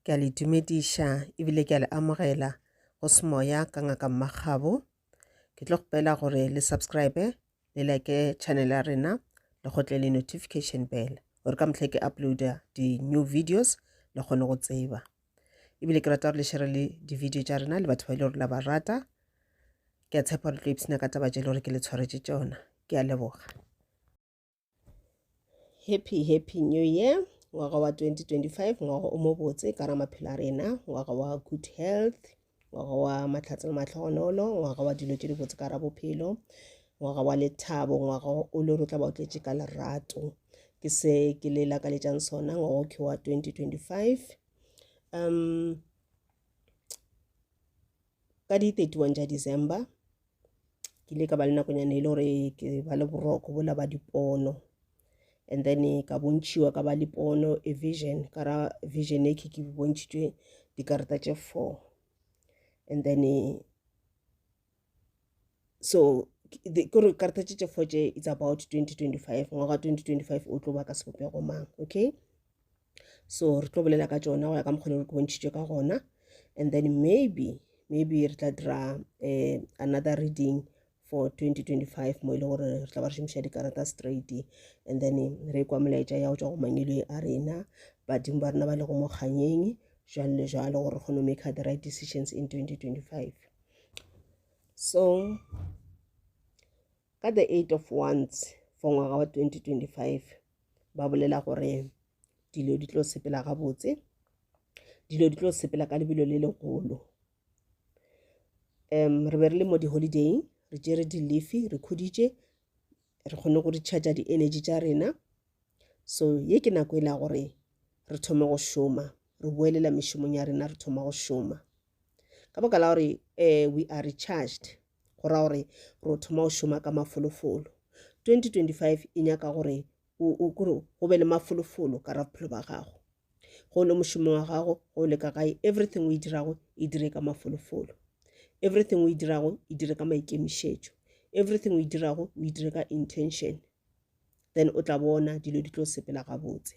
Ke a le dumediša ebile ke a le amogela go semoya ka ngaka Mmakgabo. Ke tlo kgopela gore le subscribe le like channel ya rena le gotle le notification bell gore ka motlha ke uploada di-new videos le kgone go tseba. Ebile ke rata gore le share le di-video tša rena le batho ba ile gore la ba rata. Ke a tshepa gore tlo ipsina ka taba tše le gore ke le tshwaretše tšona. Ke a leboga. Happy New Year. Ngwaga wa 2025 ngwaga o mo botse ka ra maphelo a rena, ngwaga wa good health, ngwaga wa matlhatse le matlhogonolo, ngwaga wa dilo tše di botse ka ra bophelo, ngwaga wa lethabo, ngwaga o le re tla ba o tletše ka lerato. Ke se ke le lakaletšang sona ngwaga ke wa 2025. Ka di 31 tša December ke ile ka ba le nakonyana e le gore ke ba le boroko bola ba dipono, and then ka bontšhiwa ka ba le pono a vision ka ra vision e ke bontšhitšwe dikarata tše 4, and then so kore karata tše 4 tše it's about 2025 ngwaga 2025 o tlo ba ka sebopego mang. Okay, so re tlo bolela ka tšona go ya ka mokgwa re ke bontšhitšwe ka gona, and then maybe re tla dira another reading for 2025 mo ile gore re tla ba re šomiša dikarata straight, and then re kwa molaetša ya go tšwa go mangwelwe a rena badimo ba rena ba le go mokganyeng jalo le jalo gore re kgone make the right decisions in 2025. So ka the 8 of Wands for ngwaga wa 2025 ba bolela gore dilo di tlo sepela ga botse, dilo di tlo sepela ka lebelo le legolo. Re be re le mo di-holiday re tšere di-leafy re khuditše re kgone go recharge di-energy tša rena. So ye ke nako e la gore re thome go šoma, re boelela mešomong ya rena, re thoma go šoma ka baka la gore we are recharged, go ra gore re thoma go šoma ka mafolofolo. 2025 e nyaka gore go be le mafolofolo ka ra bophelo ba gago, go le mošomo wa gago go le ka gae, everything o e dirago e dire ka mafolofolo, everything o e dirago e dire ka maikemišetšo, everything o e dirago o e dire ka intention, then o tla bona dilo di tlo sepela ga botse.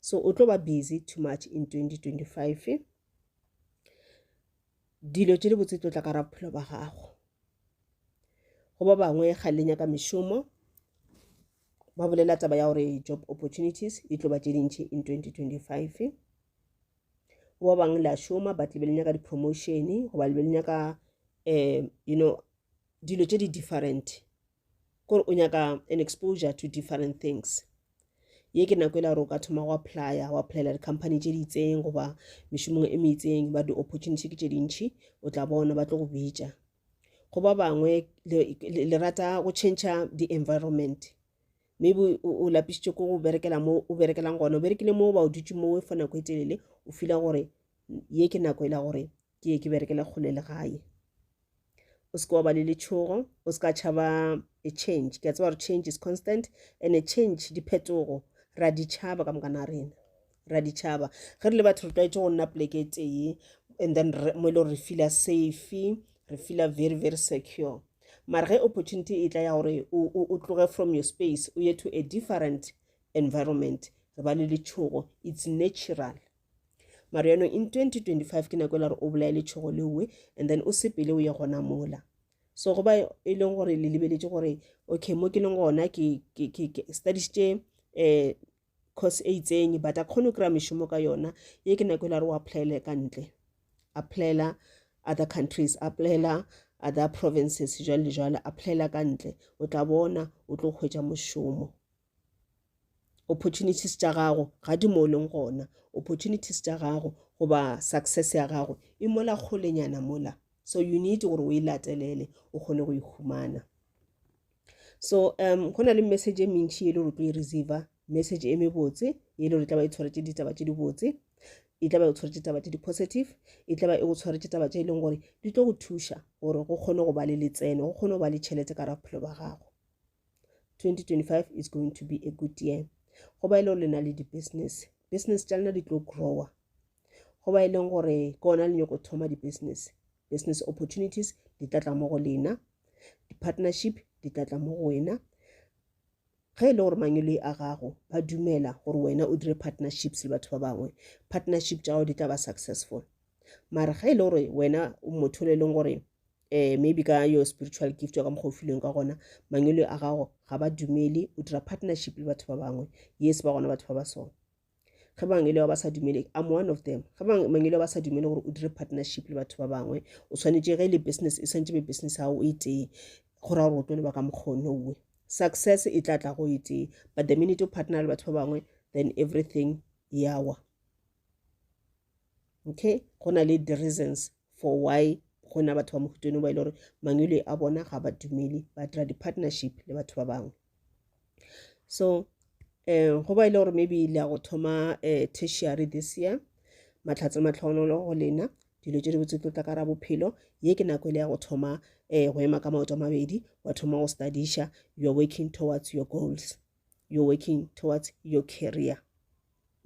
So o tlo ba busy too much in 2025, dilo tše di botse tlo tla ka ra bophelo ba gago. Go ba bangwe ga le nyaka mešomo ba bolela taba ya gore job opportunities e tlo ba tše dintšhi in 2025. Go ba bangwe la šoma but le be le nyaka di-promotion goba le be le nyaka dilo tše di different, kore o nyaka an exposure to different things. Ye ke nako e la gore o ka thoma go applyela di-company tše di itseng goba mešomong e meitseng ba di-opportunity ke tše dintšhi, o tla bona ba tlo go bitša. Go ba bangwe le rata go change di-environment, maybe o lapišitše ko go berekela mo o berekelang gona, o berekile mo ba o dutše mo for nako e telele, o feela gore ye ke nako e la gore ke ye ke berekela kgole le gae. O se ke wa ba le letšhogo, o se ka tšhaba a change. Ke a tseba gore change is constant and a change diphetogo ra di tšhaba ka mokana rena, ra di tšhaba ge re le batho re tlwaetše go nna poleke tee, and then mo ile gore re feela safe, re feela very very secure. Mara ge opportunity e tla ya gore o tloge from your space o ye to a different environment, re ba le letšhogo, it's natural. Mara yaanong in 2025 ke nako e la gore o bolae letšhogo lewe, and then o sepele o ye gona mola. So go ba e leng gore le lebeletše gore okay mo ke leng gona ke studišitše course e itseng but a kgone o kry-a mešomo ka yona, ye ke nako e la gore o applyele ka ntle, applyela other countries, applyela other provinces jwale le jwale, applyela ka ntle, o tla bona o tlo hwetša mošomo. Opportunities tša gago ga di mo leng gona, opportunities tša gago goba success ya gago e mola kgolenyana mola, so you need gore o e latelele o kgone go e humana. So go na le message e mentši e le gore o tlo e receiver, message e mebotse e le gore e tla ba e tshwaretše ditaba tše di botse, e tla ba e tshwaretše taba tše di positive, e tla ba e go tshwaretše taba tše e leng gore di tlo go thuša gore go kgone go ba le letseno, go kgone go ba le tšhelete ka ra bophelo ba gago. 2025 is going to be a good year. Go ba e le gore le na le di-business tša lena di tlo growa, go ba e leng gore ke ona le nyako thoma di-business opportunities di tla tla mo go lena, di-partnership di tla tla mo go wena, ge e le gore mangwele a gago ba dumela gore wena o dire partnerships le batho ba bangwe, partnership tša gago di tla ba successful. Mara ge e le gore wena o motho le leng gore maybe ka your spiritual gift ka mokgwa o filweng ka gona, mangwele a gago ga ba dumele o dira partnership le batho ba bangwe, yes ba gona batho ba ba sona. Ge mangwele ba sa dumele, I'm one of them. Ge mangwele ba sa dumele gore o dire partnership le batho ba bangwe, o tshwanetse ge le business e santse be business ya gago e tee gore a gore o tlo leba ka mokgonowe, success e tla tla go e tee. But the minute o partner le batho ba bangwe, then everything yawa. Okay, go na le the reasons for why go na batho ba mohutone ba ile gore mangwele a bona ga ba dumele ba dira di-partnership le batho ba bangwe. So go ba ile gore maybe le a go thoma tertiary this year, matlhatse matlhaonolo go lena, dilo tse di botse tlo tla ka ra bophelo, ye ke nako ile ya go thoma go ema ka maoto a mabedi, wa thoma go studisha, you're working towards your goals, you're working towards your career.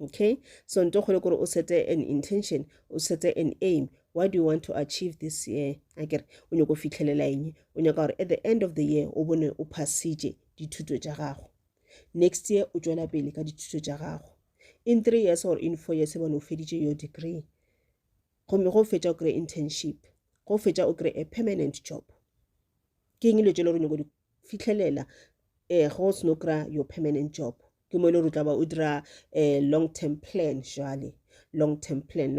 Okay, so nto go le gore o sete an intention, o sete an aim. What do you want to achieve this year? Akere o nyaka go fitlhelela eng, o nyaka gore at the end of the year o bone o passitše dithuto tša gago, next year o tšwela pele ka dithuto tša gago, in 3 years or in 4 years bone o feditše your degree, gomme go fetša o kry internship, go fetša o kry a permanent job. Ke eng le tšele gore o nyaka di fitlhelela go seno kry your permanent job, ke mo ile re tla ba o dira long term plan. Jwale long term plan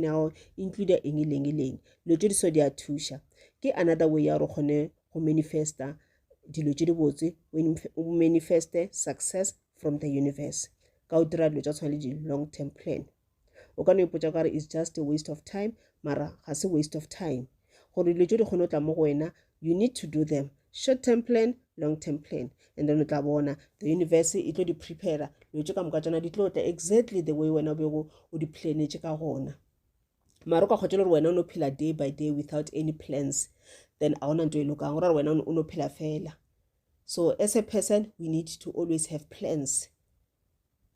ya go include eng le eng le eng, lo tše di so di a thuša. Ke another way ya gore kgone go manifesta dilo tše di botse, o manifeste success from the universe ka o dira dilo tša tshwana le di long term plan. O ka no ipotša ka gore it's just a waste of time, mara ga se waste of time. Gore dilo tše di kgone o tla mo go wena, you need to do them, short term plan, long term plan, and then o tla bona the universe e tlo di prepare dilo tše ka moka tšona di tlo tla exactly the way wena o bego o di planetše ka gona. Mara o ka kgotšela gore wena o no phela day by day without any plans, then a gona nto e lokang gore wena o no phela fela. So as a person we need to always have plans.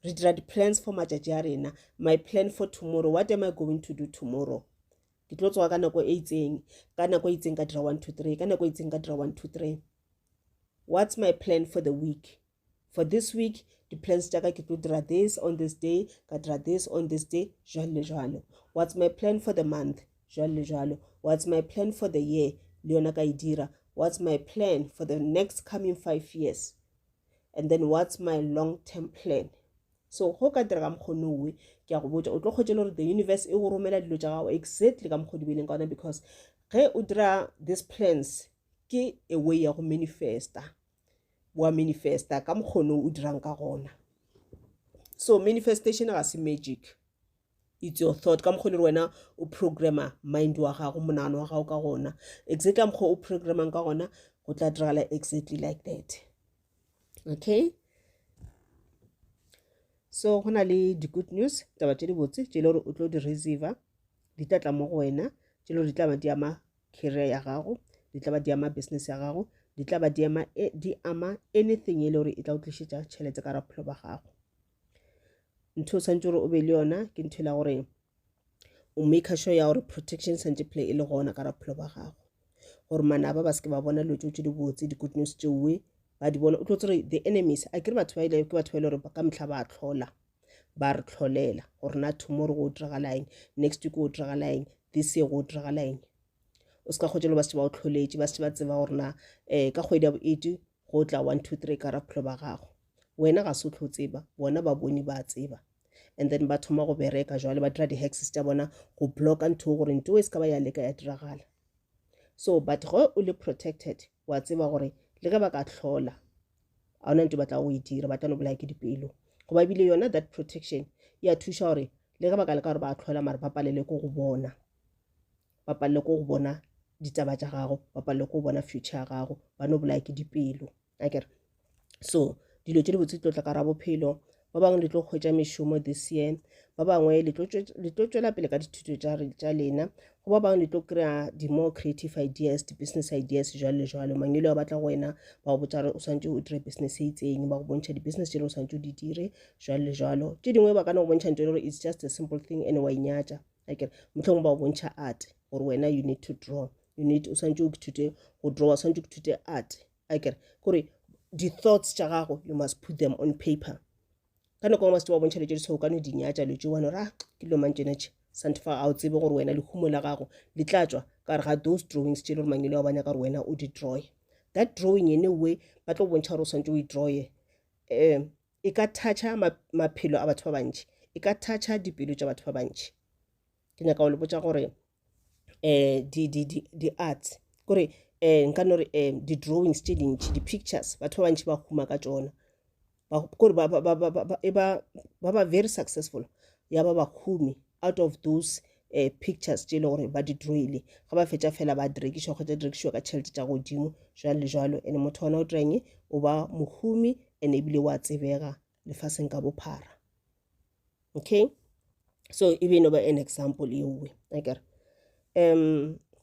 Re dira di-plans for matšatši a rena. My plan for tomorrow, what am I going to do tomorrow? Ke tlo tsoga ka nako e itseng, ka nako e itseng ka dira 1 2 3, ka nako e itseng ka dira 1 2 3. What's my plan for the week? For this week, the plans tša ka ke tlo dira this on this day, ka dira this on this day, jwalo le jwalo. What's my plan for the month? Jwalo le jwalo. What's my plan for the year? Le yona ka e dira. What's my plan for the next coming 5 years? And then what's my long-term plan? So go ka dira ka mokgonowe, ke a go botša o tlo kgotšela gore the universe e go romela dilo tša gago exactly ka mokgwa di beileng ka ona, because ge o dira these plans ke a way ya go manifesta, wa manifesta ka mokgono o dirang ka gona. So manifestation ga se magic, it's your thought, ka mokgwa le wena o programma mind wa gago, monano wa gago ka gona, exactly ka mokgwa o programmang ka gona go tla diragala exactly like that. Okay, so go na le di-good news, taba tše di botse tše le gore o tlo di receiver, di tla tla mo go wena, tše le gore di tla ba di ama career ya gago, di tla ba di ama business ya gago, di tla ba di ama anything e le gore e tla o tlišetša tšhelete ka bophelo ba gago. Ntho o santse gore o be le yona ke ntho la gore o make sure ya gore protection santse play e le gona ka bophelo ba gago, gore manaba ba seke ba bona dilo tše di botse, di-good news tšewe ba di bona. O tlo tsere the enemies a kere batho ba ile ke batho ba ile gore ka mehla ba tlhola ba re tlholela gore na tomorrow go diragala eng, next week go diragala eng, this year go diragala eng. O ska kgotšela ba se ba o tlholetše, ba se ba tseba gore na ka kgwedi ya bo 8 go tla 1 2 3 ka bophelo ba gago. Wena ga se o tlo tseba, bona ba bone ba tseba, and then ba thoma go bereka jwale ba dira di-hexes tša bona go blocka ntho gore ntho e se ka ba ya leka ya diragala. So but ge o le protected wa tseba gore le ge ba ka tlhola a ona ntho ba tla go e dira, ba tla no bolaya ke dipelo, go ba bile yona that protection ya thuša gore le ge ba ka leka gore ba tlhola mara ba palele ko go bona, ba palele ko go bona ditaba tša gago, ba palele ko go bona future ya gago, ba no bolaya ke dipelo. Akere so dilo tše di botse tlo tla ka ra bophelo. Ba bangwe le tlo kgwetša mešomo this year, ba bangwe le tlo tšwela pele ka dithuto tša lena, go ba bangwe le tlo kry-a di-more creative ideas, di-business ideas jwalo le jwalo. Mangwele a batla go wena ba go botša gore o swantse o dire business e itseng, ba go bontšha di-business tše le o swantse o di dire jwalo le jwalo. Tše dingwe ba ka no go bontšha ntho gore it's just a simple thing and wa inyatša. Akere mohlomong ba go bontšha art gore wena you need to draw, o swantse o ithute go draw, o swantse o ithute art. Akere kore di-thoughts tša gago you must put them on paper ka nako must wa bontšha le tše di so ka no di nyatša le tše wana ra ke lo mantšenatše santifa a o tsebe gore wena lehumo la gago le tla tšwa ka re ga those drawings tše le gore mangele wa banya ka gore wena o di drawe that drawing anyway ba tlo bontšha gore o swantse o e drawe e ka toucha maphelo a batho ba bantši e ka toucha dipelo tša batho ba bantši ke nyaka o le botša gore di-arts kore nka no re di-drawings tše dintši di-pictures batho ba bantši ba huma ka tšona kore ba very successful ya ba bahumi out of those pictures tše le gore ba di drawile ga ba fetša fela ba direkišwa kgotsa direkišwa ka tšhelete tša godimo jalo le jalo ene motho wana o treng o ba mohumi ene ebile wa tsebega lefaseng ka bophara okay so e no ba an example ewe akere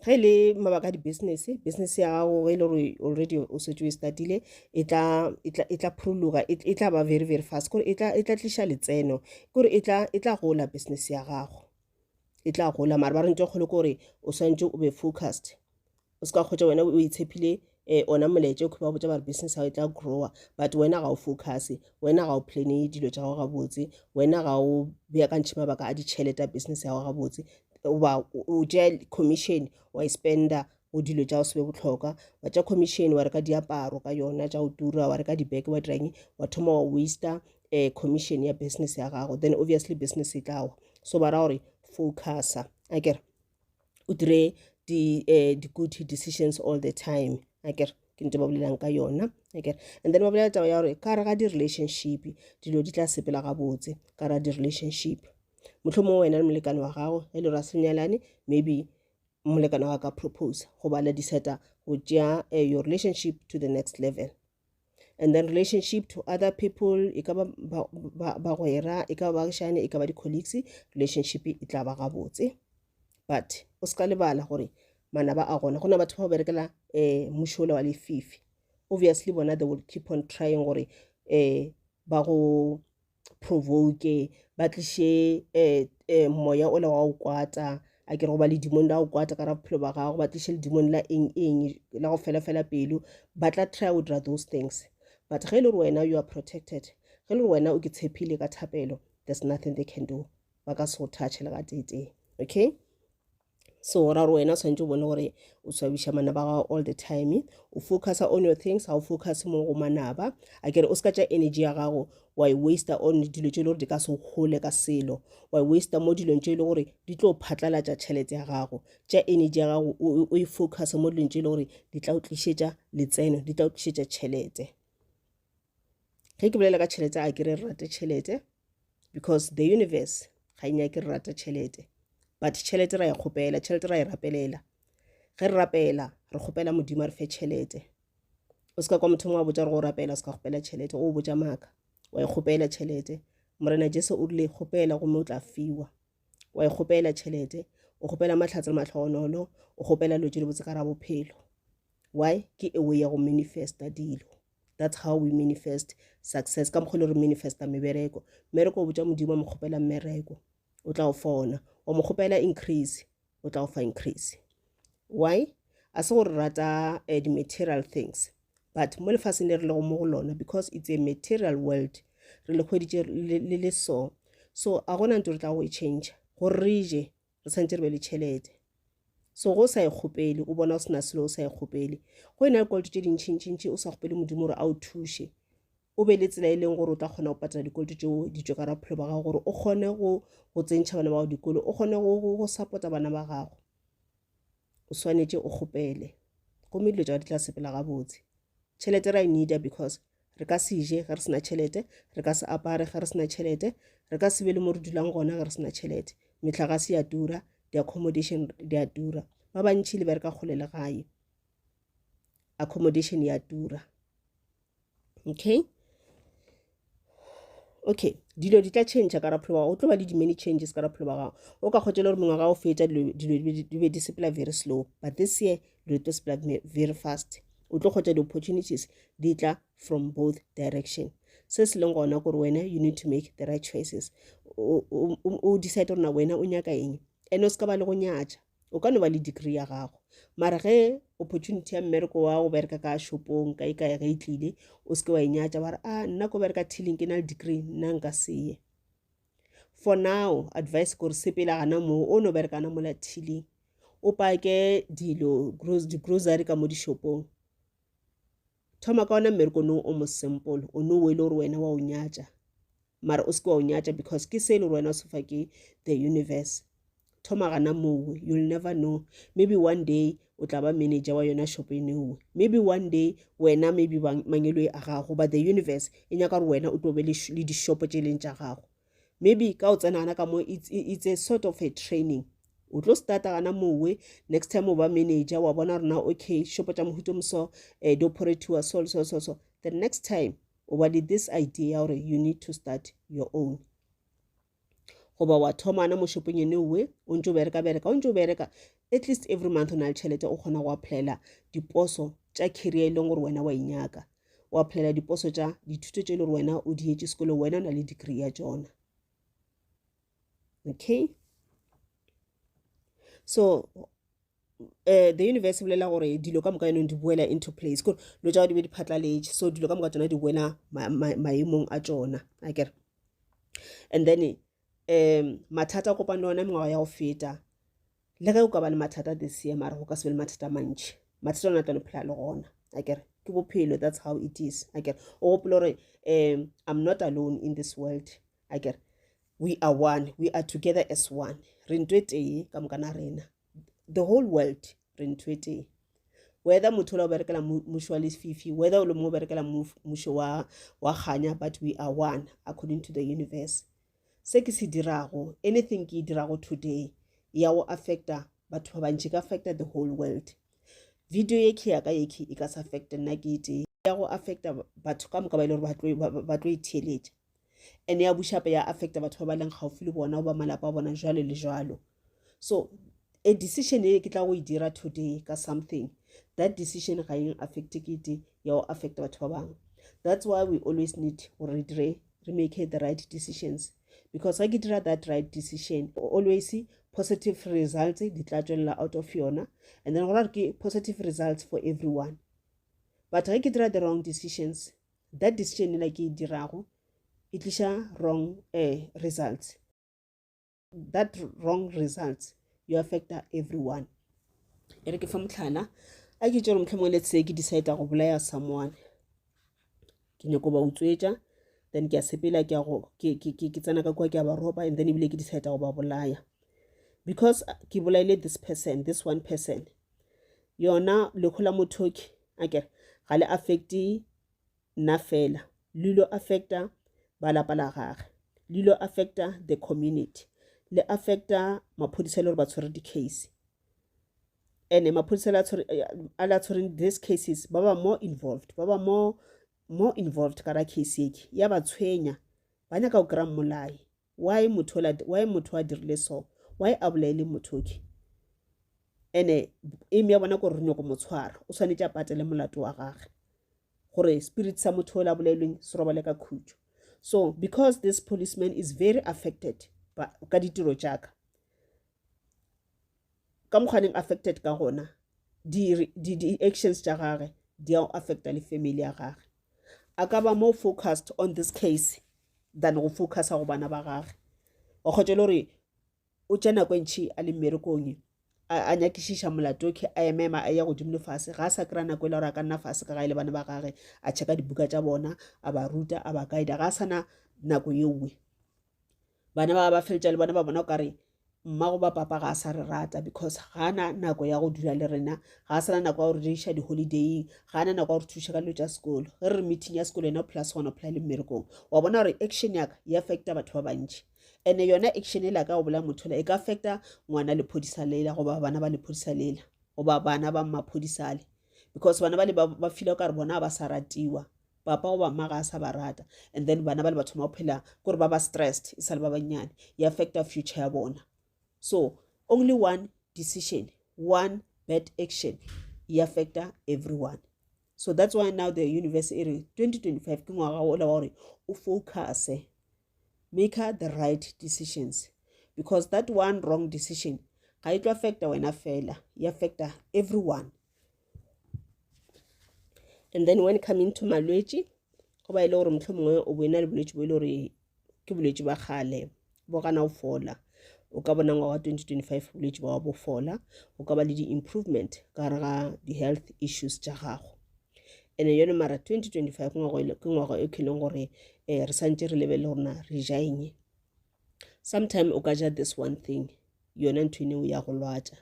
ga ile mabaka di-business ya gago ge le gore already o setse o startile e tla prologa e tla ba very very fast kore e tla tliša letseno kore e tla gola business ya gago e tla gola mara ba re ntse kgolo kore o swantse o be focused o ska kgotsa wena o itshepile ona moletse o ba botsa ba business ya e tla grower but wena ga o focus wena ga o plane dilo tša gago gabotse wena ga o bea ka ntšhe mabaka a ditšhelete business ya gago gabotse o tšea commission wa spenda o dilo tša go se be botlhoka wa tša commission wa reka diaparo ka yona tša go tura wa reka dibeke wa dirang wa thoma wa waster commission ya business ya gago then obviously business e tla wa so ba ra gore focusa akere o dire di-good decisions all the time akere ke ntse ba bolelang ka yona akere and then ba bolela taba ya gore ka re ga di-relationship dilo di tla sepela gabotse ka ra di-relationship mohlomong wena le molekane wa gago ge le ra senyalane maybe molekane wa ka propose go ba la diseta go tšea your relationship to the next level and then relationship to other people e ka ba bagwera e ka ba baagišane e ka ba di-colleagues relationship e tla ba gabotse but o ska lebala gore manaba a gona go na batho ba berekela mošola wa lefifi obviously bona they will keep on trying gore ba go provoke ba tliše moya o le wa o kwata a ke re go ba le dimone la o kwata ka ra bophelo ba gago ba tliše le dimone la eng la go fela pelo ba tla try to do those things but ge le gore wena you are protected ge le gore wena o ke tshepile ka thapelo there's nothing they can do ba ka se go touch le ga tete okay so ra re wena o swantse o bone gore o swabiša manaba gago all the time o focusa on your things ga o focus mo go manaba a kere o ska tša energy ya gago wa e waster on dilo tše le gore di ka se gole ka selo wa e waster mo dilong tše le gore di tlo phatlalatša tšhelete ya gago tša energy ya gago o e focus mo dilong tše le gore di tla o tlišetša letseno di tla o tlišetša tšhelete ge ke bolela ka tšhelete a kere re rate tšhelete because the universe ga inyake re rata tšhelete but tšhelete ra e kgopela tšhelete ra e rapelela ge re rapela re kgopela modimo a re fe tšhelete o ska kwa motho wa botša re go rapela o ska kgopela tšhelete o botša maaka wa e kgopela tšhelete morena jesu o rile kgopela gomme o tla fiwa wa e kgopela tšhelete o kgopela mahlatse le matlhogonolo o kgopela lo tše le botse ka ra bophelo why ke a way ya go manifesta dilo that's how we manifest success ka mokgwa le re manifesta mebereko mmereko o botša modimo a mo kgopela mmereko o tla o fona o mo kgopela increase o tla o fa increase why a se gore rata di-material things but mo lefaseng le re lego mo go lona because it's a material world re le kgweditše le so a gona nto re tla go e change gore re je re santse re be le tšhelete so go sa e kgopele o bona o sena selo o sa e kgopele go ena le koloto tše dintšintšintši o sa kgopele modimo gore a o thuše o be le tsela e leng gore o tla kgona go patela dikoloto tšeo di tšwe ka raphelo ba gago gore o kgone go tsentšha bana ba gago dikolo o kgone go support-a bana ba gago o swanetše o kgopele gomme dilo tšao di tla sepela gabotse tšhelete ra e needa because re ka se je ge re sena tšhelete re ka se apare ge re sena tšhelete re ka se be le mo re dulang gona ge re sena tšhelete metlakase ya tura di-accommodation di a tura ba bantšhi le ba re ka kgole le gae accommodation ya tura okay dilo di tla change ka raphelo ba o tlo ba le di-many changes ka raphelo ba gago o ka kgotela gore mengwaga o feta dilo di be di sepela very slow but this year dilo tlo sepela very fast o tlo kgotsa di-opportunities di tla from both direction se se leng gona gore wena you need to make the right choices o decide gore na wena o nyaka eng ene o se ka ba le go nyatša o ka no ba le degree ya gago mara ge opportunity ya mmereko wa go bereka ka shopong ka ikae ge itlile o se ke wa inyatša ba re nna ko bereka tilling ke na le degree nna nka seye. For now advice gore sepela gana mo o no berekana mola tilling o pake dilo di-grocery ka mo dishopong thoma ka ona mmereko no o mo simple o no wele gore wena wa o nyatša mara o se ke wa o nyatša because ke se le gore wena o sefa ke the universe. Thoma gana mowe, you'll never know, maybe one day o tla ba manager wa yona shop eno, maybe one day wena maybe mangelo a gago but the universe e nyaka gore wena o tlo be le di-shop tše leng tša gago maybe ka o tsenana ka mo it's a sort of a training o tlo starta gana mowe next time o ba manager wa bona rona okay shop tša mohuto mso di operatiwa so the next time o ba le this idea gore you need to start your own goba wa thomana mo shopong ene uwe o ntse o bereka at least every month o na le tšhelete o kgona go applyela diposo tša career e leng gore wena wa inyaka o applyela diposo tša dithuto tše le gore wena o di etše sekolo wena o na le degree ya tšona. Okay, so the universe bolela gore dilo ka moka di boela into place kore lo tša di be di phatlaletše so dilo ka moka tšona di boela maemong a tšona a kere and then mathata a kopane le ona mengwaga ya go feta le ge o ka ba le mathata this year mara go ka se be le mathata mantši mathata ona tla no phela le gona a kere ke bophelo that's how it is a kere o gopola gore I'm not alone in this world a kere we are one, we are together as one re ntwe tee ka moka na rena the whole world re ntwe tee whether motho o la o berekela mušo wa lefifi whether o le mo o berekela mušo wa kganya but we are one according to the universe. Se ke se dirago anything ke dirago today ya go affecta batho ba bantši ka affecta the whole world. Video ye ke ya ka ye ke e ka se affecta nna ke ite ya go affecta batho ka moka ba ile gore ba tlo itheeletša and ya bušape ya affecta batho ba ba leng gaufi le bona o ba malapa a bona jalo le jalo. So a decision e ke tla go e dira today ka something that decision ga eng affecte ke ite ya go affecta batho ba bangwe. That's why we always need gore re make the right decisions because I get that right decision always see positive results di tla tswela out of yona and then gore ke positive results for everyone but I get the wrong decisions that decision like ke dirago it tlisha wrong results that wrong results you affect everyone. Ere ke fa motlhala a ke tsore motlhomong let's say ke decide go bolaya someone ke nyako ba utswetša then ke a sepela ke tsena ka kwa ke a ba roba and then ebile ke decide go ba bolaya because ke bolaile this one person yona lekgo la mothoki a kere ga le affecte nna fela le lo affecta ba lapa la gagwe le lo affecta the community le affecta maphodisa le gore ba tshwere di-case and maphodisa a la tshwereng these cases ba ba more involved ka ra case eke ya ba tshwenya ba nyaka go kry-a mmolai why motho a dirile so why a bolaile mothoki ene eme ya bona kore re nyako motshwara o tshwanetse a patele molato wa gagwe gore spirit sa motho o la bolailweng se robale ka khutšo. So because this policeman is very affected ka ditiro tšaka ka mokgwaneng affected ka gona di-actions tša gagwe di a affecta le family ya gagwe a ka ba more focused on this case than go focusa go bana ba gagwe o kgotse le gore o tša nako ntšhi a le mmerekong a nyakišiša molatoki a emema a ya godimo le fase ga a sa kry-a nako e le gore a ka nna fase ka ga e le bana ba gagwe a checka dibuka tša bona a ba ruta a ba guida ga a sana nako ye nngwe bana ba feletša le bona ba bona o kare mmago ba papa ga a sa re rata because ga ana nako ya go dula le rena ga a sana nako ya gore re iša di-holidaying ga ana nako ya gore thuša ka dilo tša sekolo ge re meeting ya sekolo ena plus one apply le mmerekong wa bona gore action yaka e affecta batho ba bantši and yona action e la ka go bola motho la e ka affecta ngwana lephodisa lela goba bana ba lephodisa lela goba bana ba mmaphodisa le because bana ba le ba feel ka re bona ba sa ratiwa papa goba mma ga a sa ba rata and then bana ba le batho ba phela gore ba ba stressed e sa le ba banyane e affecta future ya bona. So only one decision, one bad action, it affects everyone. So that's why now the university 2025 ke ngwaga o la gore o focus make the right decisions because that one wrong decision ga e tlo affecta wena fela e affecta everyone. And then when coming to malwetsi go ba ile gore mohlomongwe o boena le bolwetsi bo ile gore ke bolwetsi ba gale bo kana o fola o ka bona ngwaga 2025 bolwetsi ba bo fola o ka ba le di-improvement ka gare ga di-health issues tša gago. And yone mara 2025 ke ngwaga e kileng gore re santse re lebele gorena re ja eng. Sometime o ka ja this one thing yona ntho ene o ya go lwatša,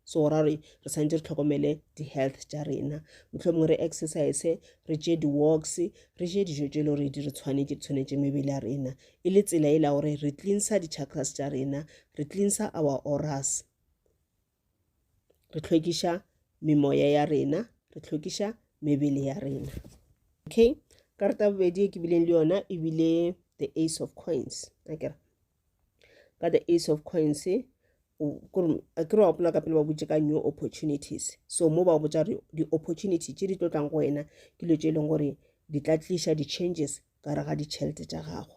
so gora re santse re tlhokomele di-health tša rena, mohlomongwe re exercise, re tšee di-walks, re tšee dijo tše le gore di re tshwanetše mebele ya rena e le tsela e la gore re cleansa di-chakras tša rena, re cleansa our auras, re tlhwekiša memoya ya rena, re tlhwekiša mebele ya rena. Okay, karata bobedi e ke bileng le yona e bile the ace of coins. Ka the ace of coins ke re wa gopola ka pele ba botse ka new opportunities, so mo ba botsa re di-opportunity tše di tlo tlang go wena ke dilo tše e leng gore di tla tliša di-changes ka gare ga ditšhelete tša gago.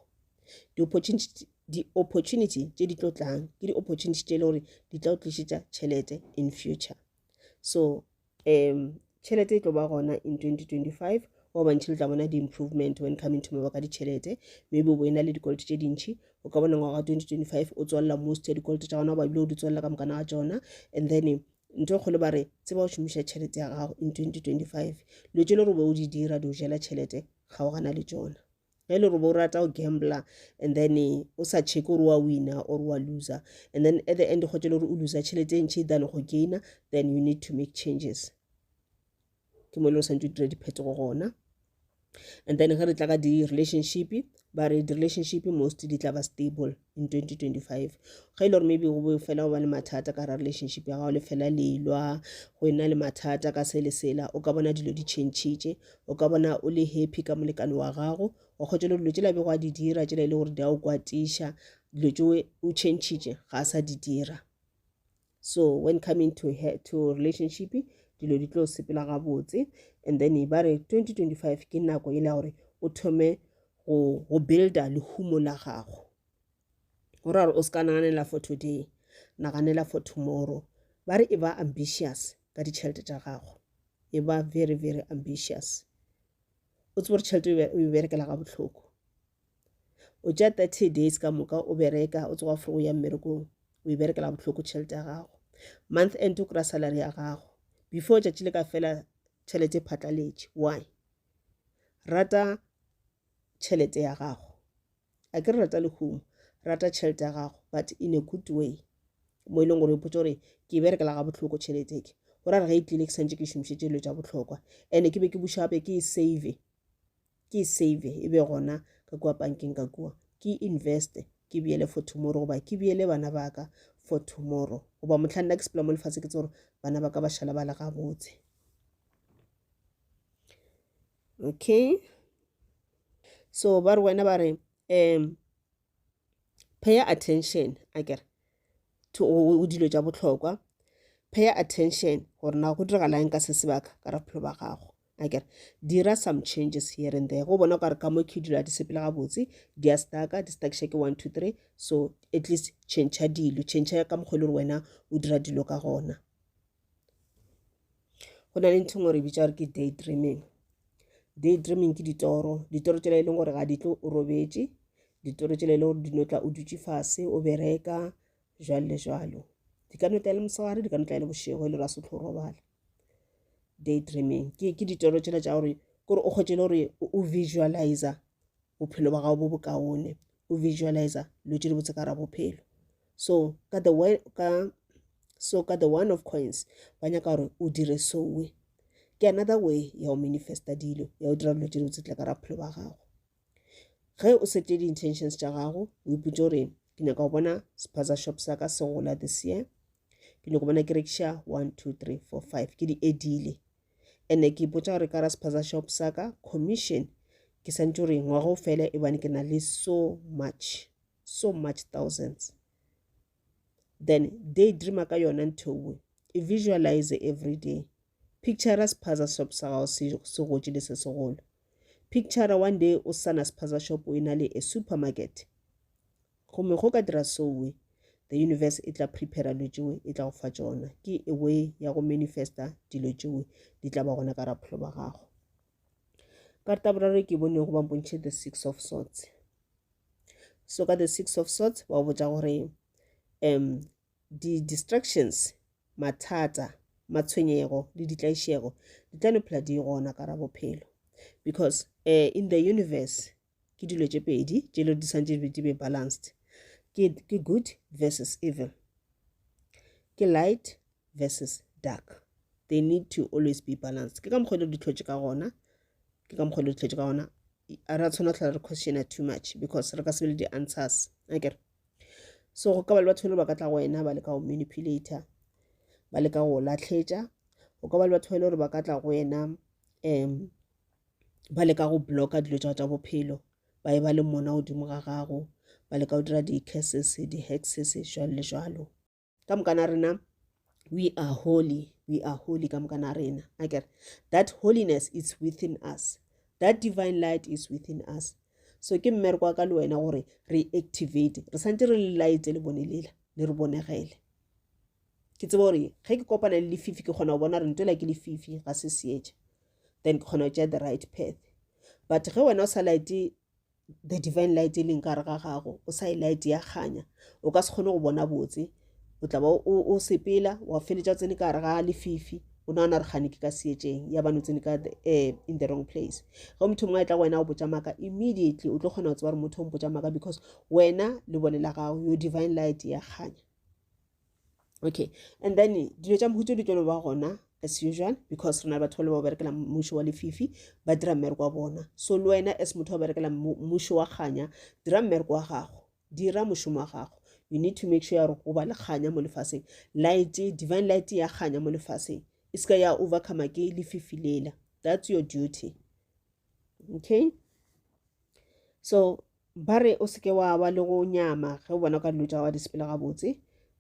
Di-opportunity tše di tlo tlang ke di-opportunity tše e le gore di tla o tlišetša tšhelete in future. So tšhelete e tlo ba gona in 2025 o bantšhe le tla bona di-improvement when coming to mabaka ditšhelete, maybe o boena le dikoloto tše dintšhi o ka bona ngwaga 2025 o tswalela most ya dikoloto tša gona ba bile o di tswalela ka mokana ga tšona. And then ntho kgole ba re tseba o šomiša tšhelete ya gago in 2025, dilo tše le gore o di dira di o jela tšhelete ga o gana le tšona. Ge le gore bo rata o gambler and then o sa check gore wa winner or wa loser, and then at the end go tšele gore o loser tšhelete e ntšhi than go gainer, then you need to make changes. Ke mo le o santse o dire diphetogo gona. And then ge re tla ka di-relationship ba re di-relationship most di tla ba stable in 2025. Ge ile gore maybe go bo fela go ba le mathata ka ra relationship ya gago le fela lelwa go ena le mathata ka se le sela, o ka bona dilo di changitše, o ka bona o le happy ka molekane wa gago, o kgotse le dilo tše la be go a di dira tše la ile gore di a o kwatiša, dilo tše o changitše ga a sa di dira. So when coming to relationship dilo di tlo sepela gabotse. And then ba re 2025 ke nako e le gore o thome go builda lehumo la gago, go ra gore o ska naganela for today, naganela for tomorrow. Ba re e ba ambitious ka ditšhelete tša gago, e ba very very ambitious. O tsebe gore tšhelete o e berekela ga bohloko, o tša 30 days ka moka o bereka o tsoga for go ya mmerekong o e berekela bohloko tšhelete ya gago. Month end o kry-a salary ya gago before tšatši le ka fela tšhelete phatlaletše. Why? Rata tšhelete ya gago, a ke re rata lehumo, rata tšhelete ya gago but in a good way, mo e leng gore o potse gore ke e berekela ga bohloko tšhelete ke go ra re ge e tlile ke santse ke šomišetše dilo tša bohlokwa, and ke be ke bušape ke e save e be gona ka kua bankeng ka kua ke investe ke beele for tomorrow goba ke beele bana baka for tomorrow goba mohla nna ke sepela mo lefatshe ke tse gore bana ba ka ba šala ba le gabotse. Okay, so ba re wena ba re pay attention akere to o dilo tša bohlokwa, pay attention gore na go diragalang ka se sebaka ka bophelo ba gago akere dira some changes here and there. Go bona ka re ka mo ke dilo di sepela gabotse di a stuckša ke 1 2 3, so at least change dilo, change ka mokgwa le gore wena o dira dilo ka gona. Go na le ntho ngwe re bitša gore ke daydreaming. Daydreaming ke ditoro tšela e leng gore ga di tlo o robetše, ditoro tšela e leng gore di notla o dutše fase o bereka jwalo le jwalo, di ka notla le mosegare, di ka notla le bošego e le ra se tlo robala. Daydreaming ke ditoro tšela tša gore kore o kgotšele gore o visualize bophelo ba gago bo bokaone, o visualize dilo tše di botse ka ra bophelo. So ka the one of coins ba nyaka gore o dire sowe, ke another way ya o manifesta dilo, ya o dira dilo tše di botse tla ka ra bophelo ba gago. Ge o sete di-intentions tša gago o ipotse gore ke nyaka go bona spaza shop sa ka se gola this year, ke nyaka go bona ke rekiša 1 2 3 4 5 ke di edile, ene ke ipotsa gore ka ra spaza shop sa ka commission ke santse gore ngwaga o fela e bane ke na le so much thousands. Then daydreama ka yona ntho e visualize every day, picture spaza shop sa gago se gotše le se segolo, picture one day o sana spaza shop o ena le a supermarket. Gomme go ka dira sowe the universe e tla prepare dilo tšeo e tla go fa tšona ke a way ya go manifesta dilo tšeo di tla ba gona ka bophelo ba gago. Karta boraro ke bone go ba mpontšhe the 6 of swords. So ka the 6 of swords ba botša gore di-distractions, mathata, matshwenyego le ditlaišego di tla no phela di gona ka bophelo, because in the universe ke dilo tše pedi tše le di santše di be balanced, ke good versus evil, ke light versus dark. They need to always be balanced. Ke ka mokgwa di tlhotše ka gona, ke ka mokgwa di tlhotše ka gona. A ra tshwana tla re questiona too much because re ka se be le di-answers. Okay. So go ka ba le batho ba ka tla go wena ba le ka go manipulator, ba le ka go latlhetša. Go ka ba le batho ba ka tla go wena ba le ka go blocka dilo tša bophelo, ba e ba le mona godimo ga gago, ba le ka go dira di-curses, di-hexes, jwalo le jwalo. Ka moka na rena we are holy ka moka na rena. Okay. That holiness is within us, that divine light is within us. So ke mmereko wa ka le wena gore re activate, re santse re le light le bone lela le re bonegele. Ke tseba gore ge ke kopana le lefifi ke kgona go bona re ntwela ke lefifi ga se seetša, then ke kgona go tšea the right path. But ge wena o sa light the divine light e leng ka re ga gago, o sa e light ya kganya, o ka se kgone go bona botse, o tla ba o sepela wa feletša o tsene ka re ga lefifi, o naana re gane ke ka seetšeng ya bane o tsene ka in the wrong place. Ge motho mongwe a tla wena o botša maka, immediately o tlo kgona go tseba gore motho o mpotša maka because wena le bone la gago your divine light ya kganya. Okay, and then dilo tša mohuto di tlo ba gona as usual because rena batho le ba berekela mmušo wa lefifi ba dira mmereko wa bona. So le wena as motho wa berekela mmušo wa kganya, dira mmereko wa gago, dira mošomo wa gago. You need to make sure go ba le kganya mo lefaseng, light, divine light ya kganya mo lefaseng, e ska ya overcome ke lefifi lela. That's your duty. Okay, so bare o seke wa ba le go nyama ge o bona ka dilo tša wa di sepela gabotse.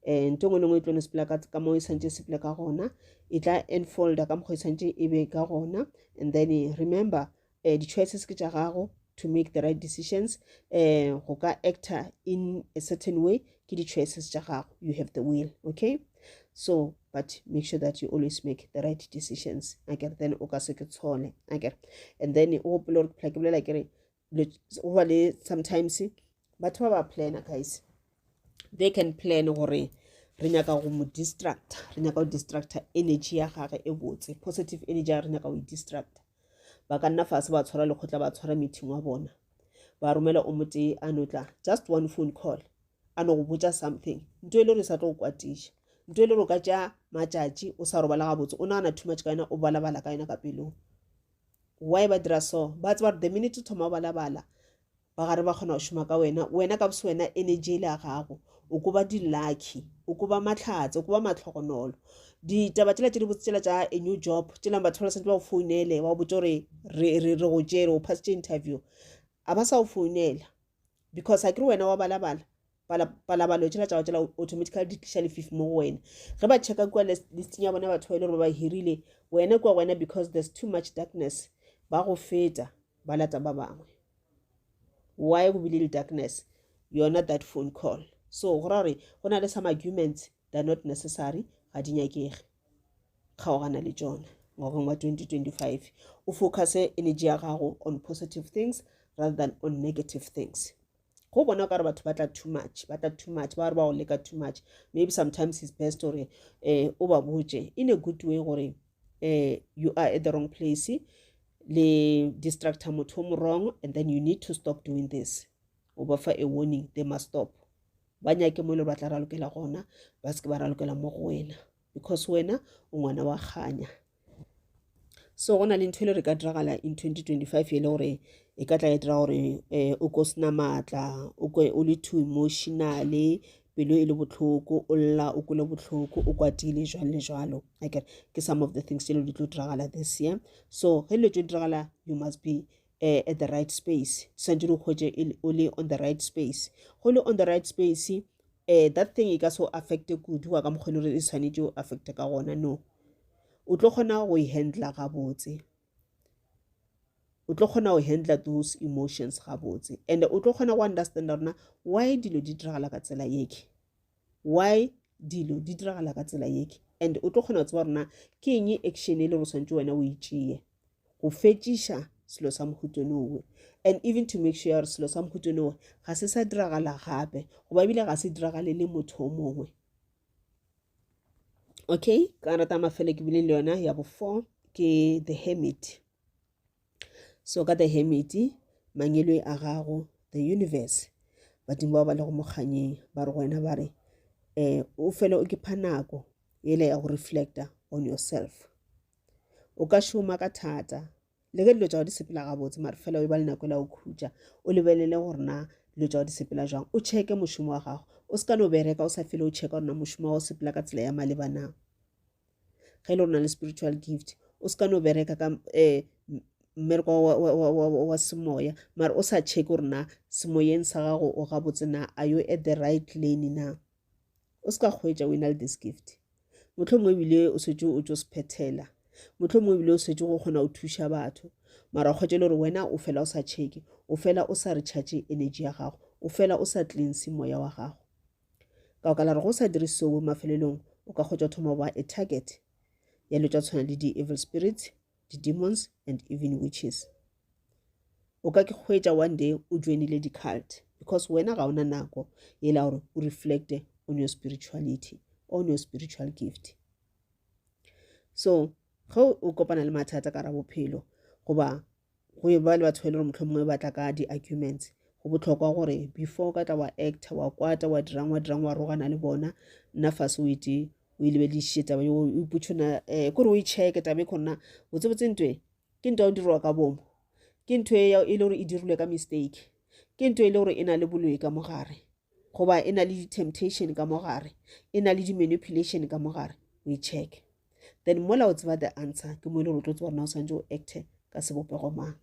Nto ngwe nngwe e tlo no sepela ka mo e santše sepela ka gona, e tla enfolda ka mokgwa e santše e be ka gona. And then remember di-choices ke tša gago to make the right decisions. Go ka actor in a certain way ke di-choices tša gago, you have the will. Okay, so but make sure that you always make the right decisions. Okay, then o ka se ke tshole. Okay, and then o gopole gore ke bolela kere go ba le sometimes batho ba ba planner guys, they can plan gore re nyaka go mo distract, re nyaka go distracta energy ya gage e botse, positive energy ya re nyaka go distract. Ba ka nna fase ba tshwara lekgotla, ba tshwara meeting wa bona, ba romela o mote a notla just one phone call a no go botša something, nto e le re sa tlo go kwatiša, nto e le re ka tša matšatši o sa robala gabotse, o naana too much ka yena, o balabala ka yena ka pelong. Why ba dira so? Ba tseba the minute o thoma o balabala ba gare ba kgona go šoma ka wena ka bose wena energy le ya gago o kuba di-lucky, o kuba matlhatse, o kuba matlhogonolo. Ditaba tšela tše di botse tšela tša a new job tšelang batho ba santse ba go founele ba botša gore re go tšere o passitše interview, a ba sa go founela because a kere wena wa balabala palabalo tšela tša tšela automatically di tliša lefifi mo go wena. Ge ba checka kua listing ya bona batho ba ile gore ba hirile wena kua wena because there's too much darkness, ba go feta ba lata ba bangwe. Why go be little darkness? You're not that phone call. So gore go na le some arguments that are not necessary, ga di nyakege, kgaogana le tšona ngwageng wa 2025. O focus energy ya gago on positive things rather than on negative things. Go bona ka re batho ba tla too much, ba re ba go leka too much. Maybe sometimes it's best gore o ba botše in a good way gore you are at the wrong place, le distracta motho mo wrong, and then you need to stop doing this. O ba fa a warning, they must stop. Ba nyake mo le ba tla ralokela gona, ba se ke ba ralokela mo go wena because wena o ngwana wa kganya. So gona le ntho le re ka diragala in 2025 e le gore e ka tla e dira gore o ko sena maatla, o le too emotionally, pelo e le botlhoko, o lla o kole botlhoko, o kwatile jwalo le jwalo. Ke some of the things tse di tlo diragala this year. So ge le tlo diragala, you must be at the right space. Santse o khotse o le on the right space. Go le on the right space, that thing e ka so affect kudu wa ka mogolo re e tshwanetse o affect ka gona. No, o tlo kgona go e handle gabotse, o tlo kgona go handle those emotions gabotse, and o tlo kgona go understand rona why dilo di diragala ka tsela yeke. why dilo di diragala ka tsela yeke, and o tlo kgona go tseba rona ke eng action e le go swantse wena o itšee go fetšiša selo sa mohutonowe, and even to make sure selo sa mohutonowe ga se sa diragala gape goba ebile ga se diragale le motho o mongwe. Okay, ka rata mafele ke bileng le yona ya bo 4 ke the hermit. So ka the hermit mangelo a gago the universe badimo ba ba le go mokganyeng ba re wena ba re o fele o ke phanako ele ya go reflecta on yourself. O ka šoma ka thata le ge dilo tša go di sepela gabotse mare fela o ba le nako la o khutša o lebelele gore na dilo tša go di sepela jang, o checke mošomo wa gago o se ka no bereka o sa fele o checka gore na mošomo wa go sepela ka tsela ya maleba na. Ge e le gore na le spiritual gift o se ka no bereka ka mmereko wa semoya mare o sa check gore na semoyeng sa gago o gabotse na, are you at the right lane na. O se ka hwetša o ena le this gift, mohlomongwe ebile o setse o tlo sephethela, mohlomongwe ebile o setse go kgona go thuša batho mara kgwetše le gore wena o fela o sa checke, o fela o sa recharge energy ya gago, o fela o sa cleanse moya wa gago. Ka oka la re go sa dire seo mafelelong o ka kgwetša thoma ba a target ya lo tša tshwana le di-evil spirits, di-demons and even witches. O ka ke hwetša one day o joinile di-cult because wena ga ona nako e la gore o reflecte on your spirituality, on your spiritual gift. So ge o kopana le mathata ka ra bophelo goba go ba le batho ba le gore mohlomongwe ba tla ka di-arguments, go botlhokwa gore before ka tla wa acta wa kwata wa dirang wa rogana le bona nna fase o ite o ilebediše taba o iputšhona kore o icheke taba e khona o tsebotse ntwe ke ntwa o dirwa ka bomo, ke ntho e le gore e dirilwe ka mistake, ke ntho e le gore e na le boloi ka mogare goba e na le di-temptation ka mogare, e na le di-manipulation ka mogare, o icheke then mola o tseba the answer ke mo e le gore o tlo tseba rona o santse o acte ka sebopego mang.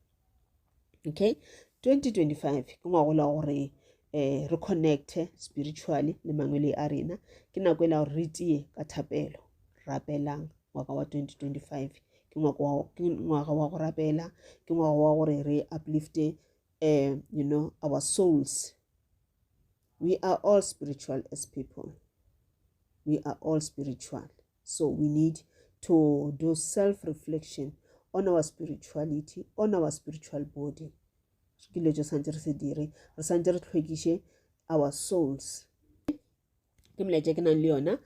Okay, 2025 ke ngwagola gore re connecte spiritually le mangwele a rena, ke nako e la gore re tie ka thapelo rapelang ngwaga wa 2025 ke ngwaga wa go rapela, ke ngwaga wa gore re uplifte our souls. We are all spiritual as people, we are all spiritual, so we need to do self-reflection on our spirituality, on our spiritual body. Ke le jo santse re se dire re santse re tlhwekiše our souls. Ke molaetša ke nang le yona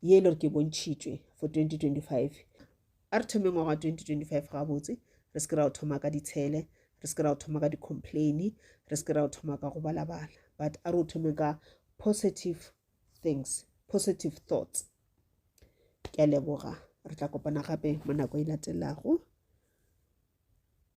ye le gore ke bontšhitšwe for 2025. A re thome ngwaga wa 2025 ga botse re se ke ra o thoma ka ditshele, re se ke ra o thoma ka di-complaini, re se ke ra o thoma ka go balabala, but a re o thome ka positive things, positive thoughts. Ke a leboga, re tla kopana gape mo nako e latelago.